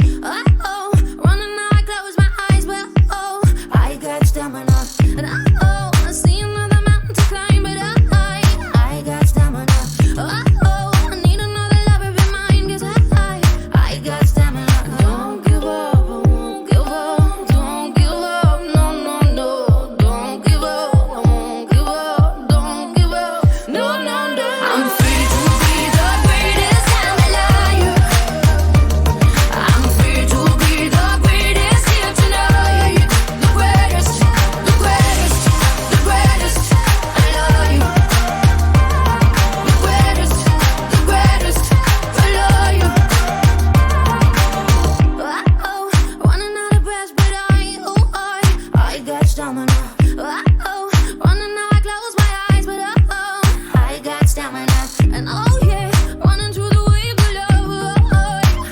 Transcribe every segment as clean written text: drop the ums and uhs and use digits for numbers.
Oh, running now I close my eyes, but oh, I got stamina. And oh, I see another mountain to climb, but I got stamina. Oh, I need another lover be mine, 'cause I got stamina. Don't give up, I won't give up. Don't give up, no, no, no. Don't give up, I won't give up. Don't give up, no, no, no. I'm free to be the greatest I'm alive. I'm free to be the greatest here tonight. The greatest, the greatest, the greatest. I love you. The greatest, the greatest. I love you. Oh, running out of breath, but I got stamina. Oh, running now I close my eyes, but I got stamina. And oh yeah, running through the wave of love.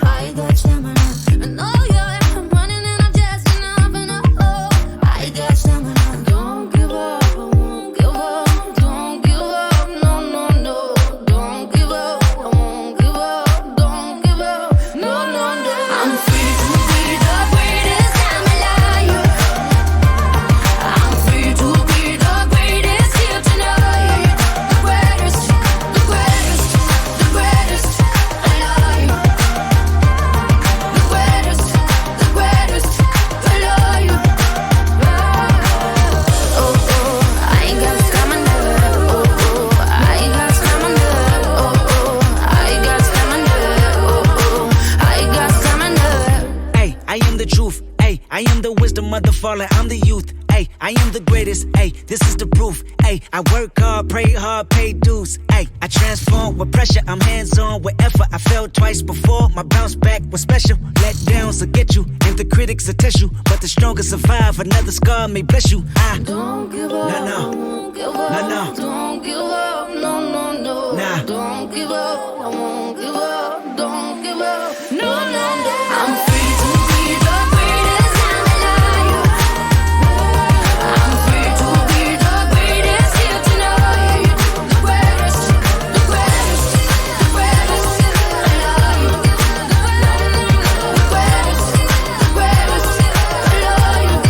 I got stamina. And oh yeah, I'm running and I'm just enough. And I got stamina. Don't give up, I won't give up. Don't give up, no, no, no. Don't give up, I won't give up. Don't give up, no, no, no. I'm free to be the greatest I'm alive. I'm free to be the greatest here tonight. The greatest, the greatest, the greatest. I love you. The greatest, the greatest. I love you. Oh, oh, I got stamina. Oh, oh, I got stamina. Oh, oh, I got stamina. Oh, oh, I got stamina. Ay, I am the truth. Ay, I am the wisdom of the fallen. I'm the youth. Ay, I am the greatest. Ay, this is the proof. Ay, I work hard, pray hard, pay dues. Ay, I transform with pressure. I'm hands on with effort. I fell twice before. My bounce back was special. Let downs will get you, and the critics will test you. But the strongest survive. Another scar may bless you. Don't give up, No, no. I won't give up. No, no. Don't give up, no, no, no. Nah. Don't give up, I won't give up. Don't give up, no, no, no. I'm free to be the greatest I'm alive. I'm free to be the greatest here tonight. The greatest, the greatest, the greatest. I love you. The greatest, the greatest. I love you.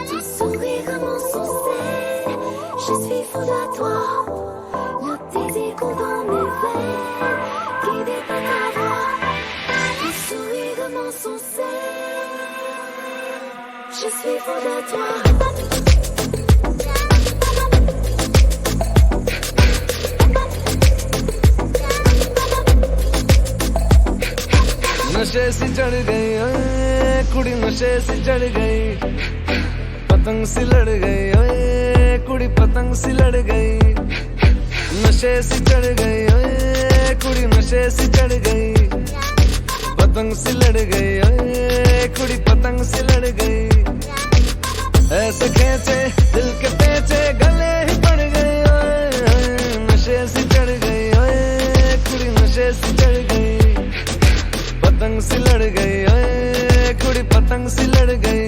Tes sourires m'insensés, je suis fou de toi. Le désir coule dans mes veines, guidé par ta voix. Tes sourires m'insensés, je suis fou de toi. नशे सी चढ़ गई ओए कुड़ी नशे सी चढ़ गई पतंग सी लड़ गई ओए कुड़ी पतंग सी लड़ गई नशे सी चढ़ गई ओए कुड़ी नशे सी चढ़ गई पतंग सी लड़ गई ओए कुड़ी पतंग सी लड़ गई ऐसे खेचे दिल के पेचे गले ही पड़ गए ओए नशे सी चढ़ गई ओए कुड़ी नशे सी चढ़ गई पतंग सी लड़ गई ओए कुड़ी पतंग सी लड़ गई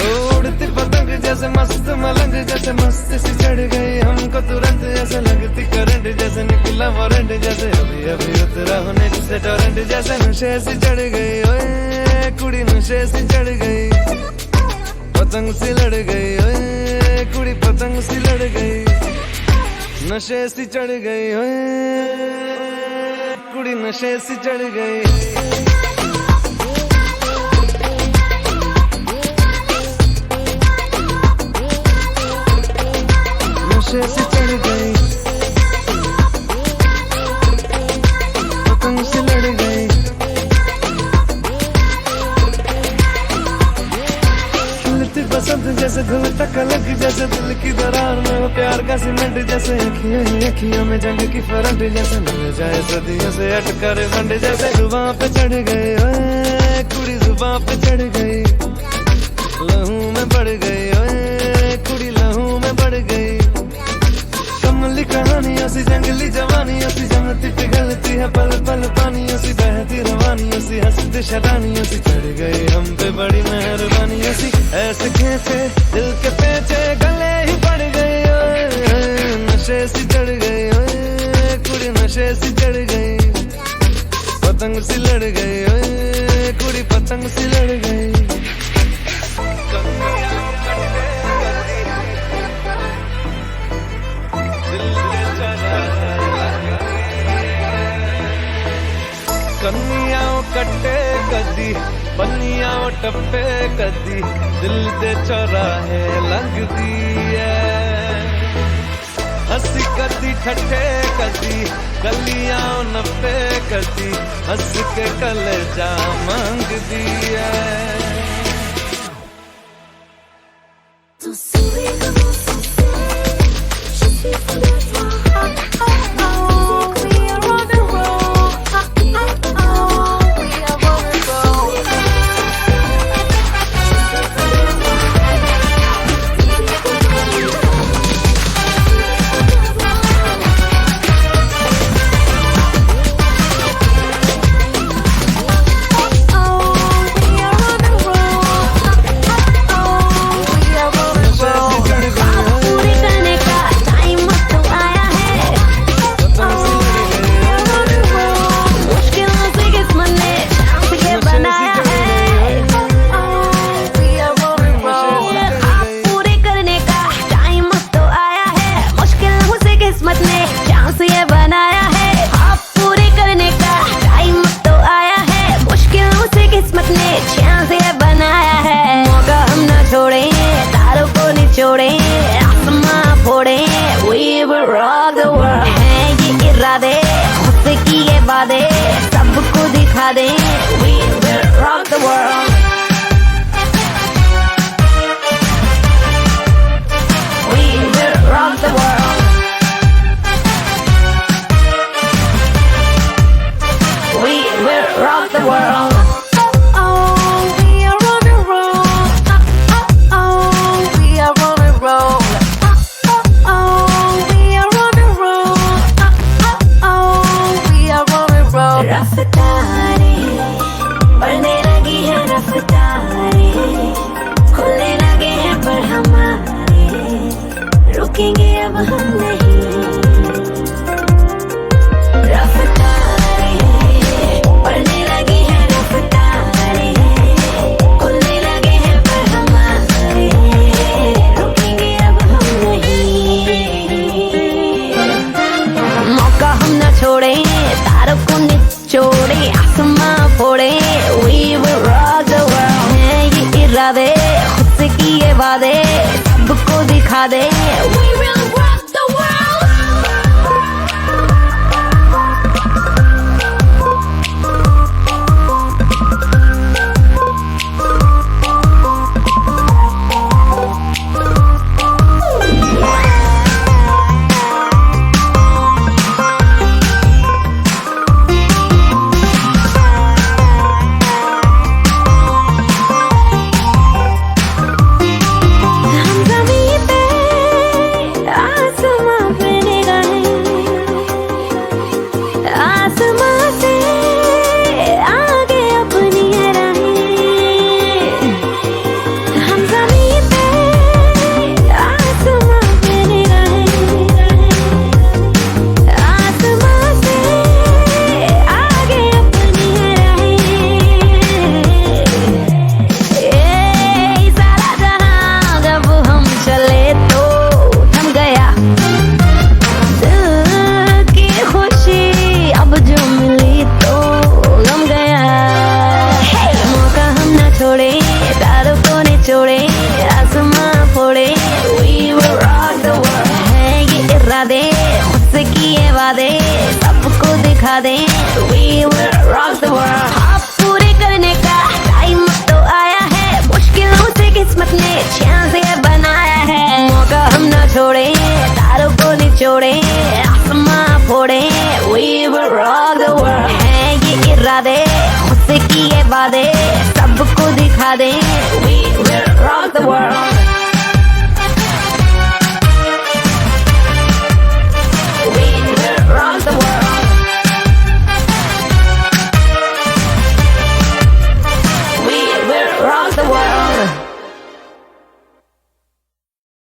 उड़ती पतंग जैसे मस्त मलंग जैसे मस्त सी चढ़ गई हमको तुरंत ऐसे लगती करंट जैसे निकला वारंट जैसे अभी अभी उतरा होने से टोरेंट जैसे नशे सी चढ़ गई ओए कुड़ी नशे सी चढ़ गई पतंग सी लड़ गई ओए कुड़ी पतंग सी लड़ गई नशे सी चढ़ गई ओए कुड़ी नशे सी चढ़ गई नशे सी चढ़ गई वही अखियों में जंग की फरंट जैसे मिल जाए सदियों से अटकर बंड जैसे जुबां पे चढ़ गए ओए कुड़ी जुबां पे चढ़ गई लहू में बढ़ गई ओए कुड़ी लहू में बढ़ गई कमली कहानियों सी जंगली जवानियों सी जमती पिघलती है पल पल पानियों सी बहती रवानियों सी हंसती शरानियों सी चढ़ गई हम पे बड़ी मेहरबानियों सी ऐसे खेचे दिल के पेचे गले ही पड़ गई ओए नशे सी चढ़ गई ओए कुड़ी नशे सी चढ़ गई पतंग सी लड़ गई ओए कुड़ी पतंग सी लड़ गई कन्नियाओ कट्टे कदी बन्नियाओ टप्पे कदी दिल दे चौराहे लगदी है हंसी कदी ठट्ठे कदी गलियाओ नप्पे कदी हंस के कलेजा मांगदी है सबको दिखा दे We will rock the world We will rock the world We will rock the world रफ्तारे बढ़ने लगी है रफ्तारे खुलने लगे हैं पर हमारे रुकेंगे अब हम नहीं रफ्तारे बढ़ने लगी है रफ्तारे खुलने लगे हैं पर हमारे रुकेंगे अब हम नहीं मौका हम न छोड़े तारों को छोड़े आसमां फोड़े We will rock the world हैं ये इरादे खुद से किए वादे सबको दिखा दे We will rock the world दे सबको दिखा दे We will rock the world ख्वाब पूरे करने का टाइम तो आया है मुश्किलों से किस्मत ने चांस ये बनाया है मौका हम ना छोड़े तारों को निचोड़े फोड़े We will rock the world हैं ये इरादे खुद किए वादे सबको दिखा दे We will rock the world